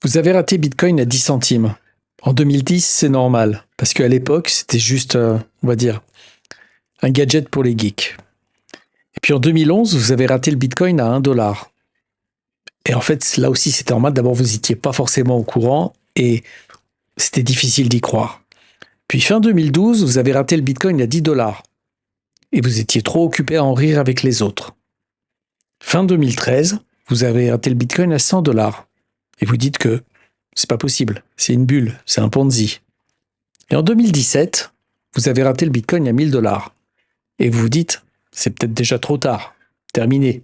Vous avez raté Bitcoin à 10 centimes. En 2010, c'est normal, parce qu'à l'époque, c'était juste, on va dire, un gadget pour les geeks. Et puis en 2011, vous avez raté le Bitcoin à 1 $. Et en fait, là aussi, c'était normal. D'abord, vous n'étiez pas forcément au courant et c'était difficile d'y croire. Puis fin 2012, vous avez raté le Bitcoin à 10 $ et vous étiez trop occupé à en rire avec les autres. Fin 2013, vous avez raté le Bitcoin à 100 $ et vous dites que c'est pas possible, c'est une bulle, c'est un Ponzi. Et en 2017, vous avez raté le Bitcoin à 1000 $ et vous vous dites c'est peut-être déjà trop tard, terminé.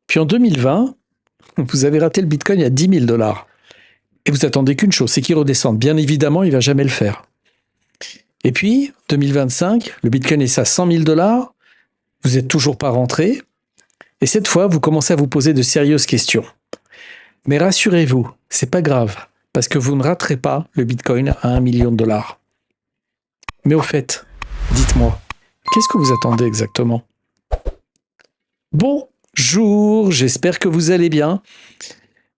Puis en 2020, vous avez raté le Bitcoin à 10 000 $ et vous attendez qu'une chose, c'est qu'il redescende. Bien évidemment, il ne va jamais le faire. Et puis, 2025, le Bitcoin est à 100 000 $, vous n'êtes toujours pas rentré, et cette fois, vous commencez à vous poser de sérieuses questions. Mais rassurez-vous, c'est pas grave, parce que vous ne raterez pas le Bitcoin à 1 million de dollars. Mais au fait, dites-moi, qu'est-ce que vous attendez exactement? Bonjour, j'espère que vous allez bien.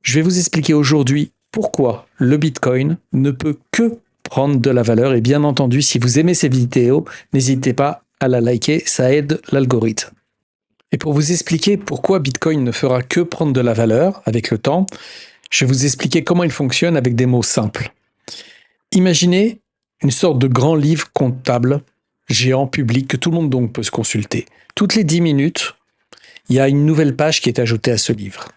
Je vais vous expliquer aujourd'hui pourquoi le Bitcoin ne peut que prendre de la valeur. Et bien entendu, si vous aimez ces vidéos, n'hésitez pas à la liker, ça aide l'algorithme. Et pour vous expliquer pourquoi Bitcoin ne fera que prendre de la valeur avec le temps, je vais vous expliquer comment il fonctionne avec des mots simples. Imaginez une sorte de grand livre comptable géant public que tout le monde donc peut se consulter. Toutes les 10 minutes, il y a une nouvelle page qui est ajoutée à ce livre.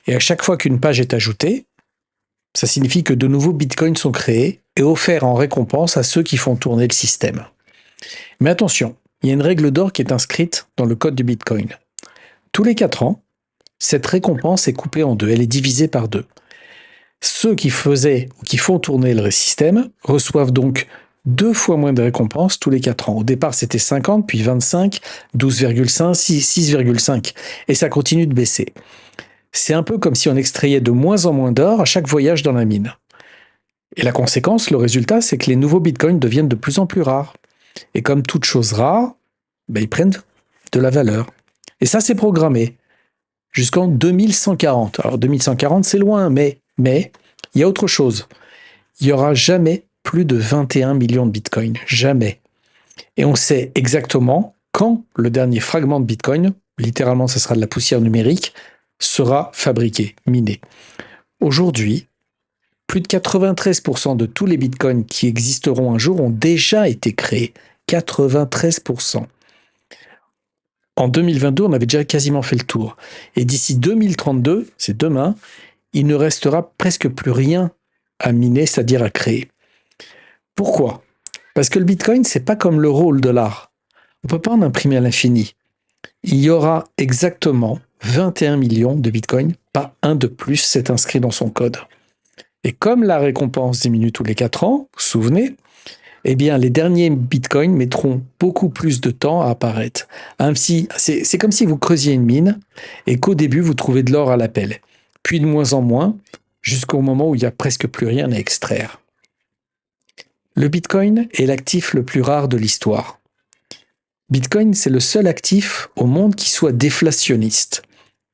Et à chaque fois qu'une page est ajoutée, ça signifie que de nouveaux bitcoins sont créés et offerts en récompense à ceux qui font tourner le système. Mais attention, il y a une règle d'or qui est inscrite dans le code du bitcoin. Tous les 4 ans, cette récompense est coupée en deux, elle est divisée par 2. Ceux qui faisaient ou qui font tourner le système reçoivent donc 2 fois moins de récompenses tous les 4 ans. Au départ, c'était 50, puis 25, 12,5, 6,5. Et ça continue de baisser. C'est un peu comme si on extrayait de moins en moins d'or à chaque voyage dans la mine. Et la conséquence, le résultat, c'est que les nouveaux bitcoins deviennent de plus en plus rares. Et comme toute chose rare, ils prennent de la valeur. Et ça, c'est programmé jusqu'en 2140. Alors 2140, c'est loin, mais il y a autre chose. Il n'y aura jamais plus de 21 millions de bitcoins. Jamais. Et on sait exactement quand le dernier fragment de bitcoin, littéralement, ce sera de la poussière numérique, sera fabriqué, miné. Aujourd'hui, plus de 93% de tous les bitcoins qui existeront un jour ont déjà été créés. 93%. En 2022, on avait déjà quasiment fait le tour. Et d'ici 2032, c'est demain, il ne restera presque plus rien à miner, c'est-à-dire à créer. Pourquoi? Parce que le bitcoin, c'est pas comme l'euro ou le dollar. On ne peut pas en imprimer à l'infini. Il y aura exactement 21 millions de bitcoins, pas un de plus, c'est inscrit dans son code. Et comme la récompense diminue tous les 4 ans, vous vous souvenez, eh bien, les derniers bitcoins mettront beaucoup plus de temps à apparaître. Ainsi, c'est comme si vous creusiez une mine et qu'au début, vous trouvez de l'or à la pelle. Puis de moins en moins, jusqu'au moment où il n'y a presque plus rien à extraire. Le bitcoin est l'actif le plus rare de l'histoire. Bitcoin, c'est le seul actif au monde qui soit déflationniste.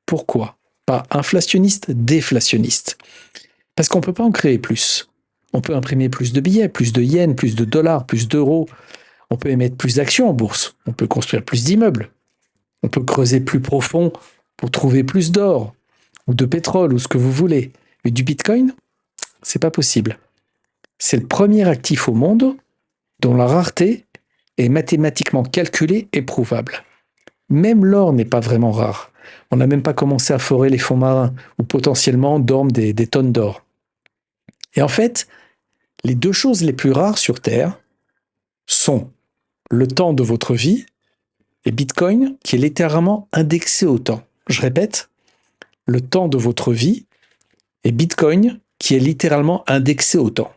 Pourquoi? Pas inflationniste, déflationniste. Parce qu'on ne peut pas en créer plus. On peut imprimer plus de billets, plus de yens, plus de dollars, plus d'euros. On peut émettre plus d'actions en bourse. On peut construire plus d'immeubles. On peut creuser plus profond pour trouver plus d'or, ou de pétrole, ou ce que vous voulez. Mais du bitcoin, c'est pas possible. C'est le premier actif au monde dont la rareté est mathématiquement calculée et prouvable. Même l'or n'est pas vraiment rare. On n'a même pas commencé à forer les fonds marins, où potentiellement dorment des tonnes d'or. Et en fait, les 2 choses les plus rares sur Terre sont le temps de votre vie et Bitcoin qui est littéralement indexé au temps. Je répète, le temps de votre vie et Bitcoin qui est littéralement indexé au temps.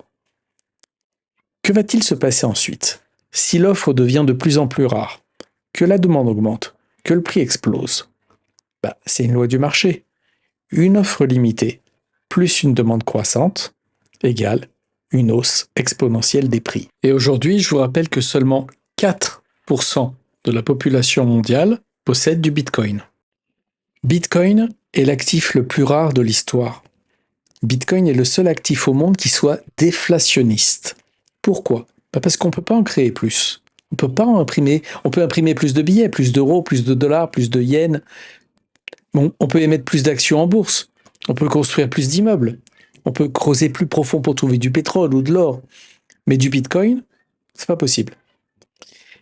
Que va-t-il se passer ensuite? Si l'offre devient de plus en plus rare, que la demande augmente, que le prix explose, c'est une loi du marché. Une offre limitée plus une demande croissante égale une hausse exponentielle des prix. Et aujourd'hui, je vous rappelle que seulement 4% de la population mondiale possède du Bitcoin. Bitcoin est l'actif le plus rare de l'histoire. Bitcoin est le seul actif au monde qui soit déflationniste. Pourquoi? Parce qu'on ne peut pas en créer plus. On peut pas en imprimer. On peut imprimer plus de billets, plus d'euros, plus de dollars, plus de yens. On peut émettre plus d'actions en bourse. On peut construire plus d'immeubles. On peut creuser plus profond pour trouver du pétrole ou de l'or. Mais du Bitcoin, c'est pas possible.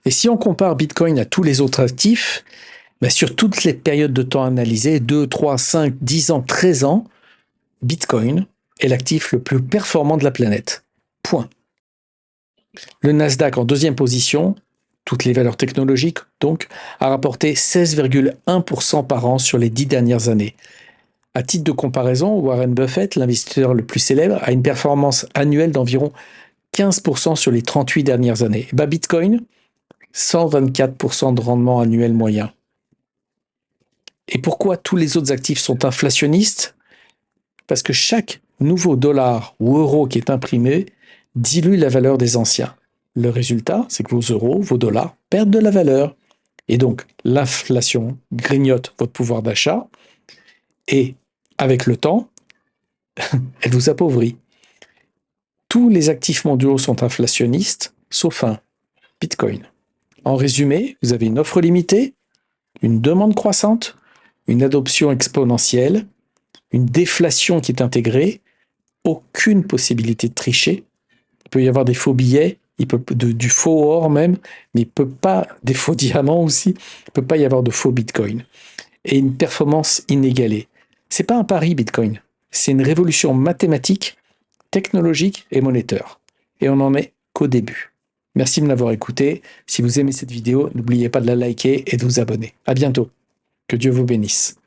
Et si on compare Bitcoin à tous les autres actifs, sur toutes les périodes de temps analysées, 2, 3, 5, 10 ans, 13 ans, Bitcoin est l'actif le plus performant de la planète. Point. Le Nasdaq en deuxième position, toutes les valeurs technologiques donc, a rapporté 16,1% par an sur les 10 dernières années. À titre de comparaison, Warren Buffett, l'investisseur le plus célèbre, a une performance annuelle d'environ 15% sur les 38 dernières années. Bitcoin, 124% de rendement annuel moyen. Et pourquoi tous les autres actifs sont inflationnistes? Parce que chaque nouveau dollar ou euro qui est imprimé dilue la valeur des anciens. Le résultat, c'est que vos euros, vos dollars perdent de la valeur. Et donc, l'inflation grignote votre pouvoir d'achat et, avec le temps, elle vous appauvrit. Tous les actifs mondiaux sont inflationnistes, sauf un, Bitcoin. En résumé, vous avez une offre limitée, une demande croissante, une adoption exponentielle, une déflation qui est intégrée, aucune possibilité de tricher. Il peut y avoir des faux billets, du faux or même, mais il peut pas, des faux diamants aussi, il ne peut pas y avoir de faux Bitcoin. Et une performance inégalée. C'est pas un pari Bitcoin, c'est une révolution mathématique, technologique et monétaire. Et on n'en est qu'au début. Merci de m'avoir écouté. Si vous aimez cette vidéo, n'oubliez pas de la liker et de vous abonner. À bientôt. Que Dieu vous bénisse.